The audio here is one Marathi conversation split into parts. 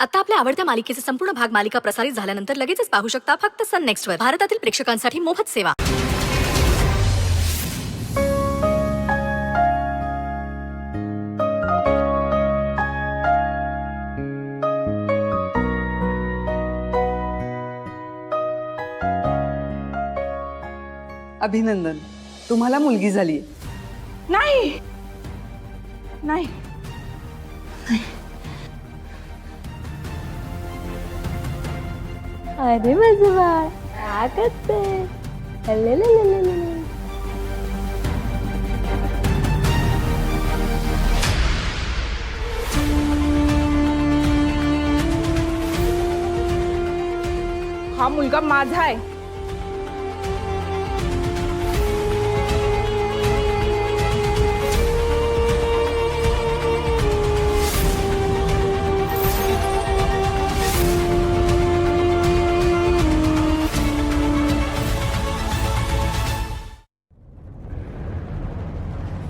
आता आपल्या आवडत्या मालिकेचे संपूर्ण भाग मालिका प्रसारित झाल्यानंतर लगेचच पाहू शकता फक्त सन नेक्स्ट वर. भारतातील प्रेक्षकांसाठी मोफत सेवा. अभिनंदन, तुम्हाला मुलगी झाली. नाही नाही अरे माझं बाळ काय करते? हा मुलगा माझा आहे.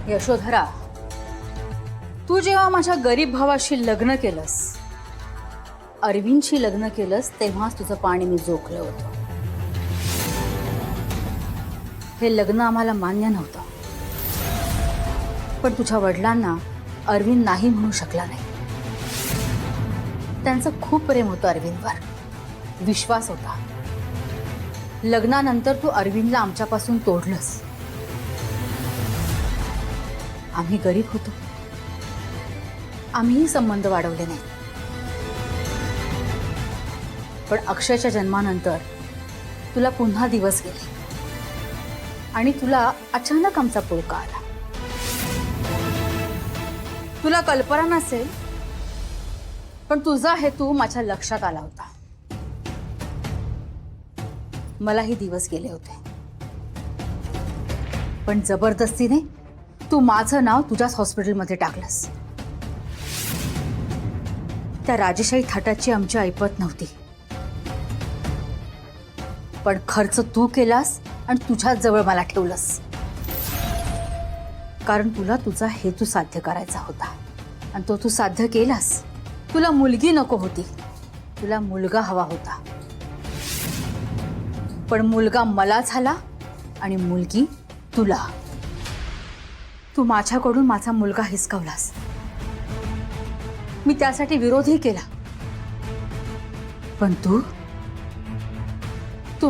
यशोधरा, तू जेव्हा माझ्या गरीब भावाशी लग्न केलंस, अरविंदशी लग्न केलंस, तेव्हाच तुझं पाणी मी जोखलं होतं. हे लग्न आम्हाला मान्य नव्हतं, पण तुझ्या वडिलांना अरविंद नाही म्हणू शकला नाही. त्यांचं खूप प्रेम होतं अरविंदवर, विश्वास होता. लग्नानंतर तू अरविंदला आमच्यापासून तोडलंस. आम्ही गरीब होतो, आम्हीही संबंध वाढवले नाही. पण अक्षयच्या जन्मानंतर तुला पुन्हा दिवस गेले आणि तुला अचानक आमचा पुळका आला. तुला कल्पना नसेल, पण तुझा हेतू माझ्या लक्षात आला होता. मलाही दिवस गेले होते, पण जबरदस्तीने तू माझं नाव तुझ्याच हॉस्पिटलमध्ये टाकलंस. त्या राजेशाही थाटाची आमची ऐपत नव्हती, पण खर्च तू केलास आणि तुझ्याच जवळ मला ठेवलंस. कारण तुला तुझा हेतू साध्य करायचा होता आणि तो तू साध्य केलास. तुला मुलगी नको होती, तुला मुलगा हवा होता. पण मुलगा मला झाला आणि मुलगी तुला. तू माझ्याकडून माझा मुलगा हिसकावलास. मी त्यासाठी विरोधही केला, पण तू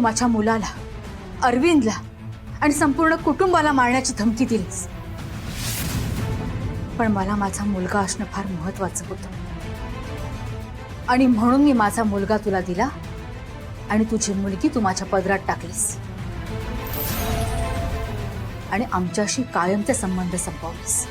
माझ्या मुलाला, अरविंदला आणि संपूर्ण कुटुंबाला मारण्याची धमकी दिलीस. पण मला माझा मुलगा असणं फार महत्वाचं होतं आणि म्हणून मी माझा मुलगा तुला दिला आणि तुझी मुलगी तू माझ्या पदरात टाकलीस आणि आमच्याशी कायमचे संबंध संपवलेस.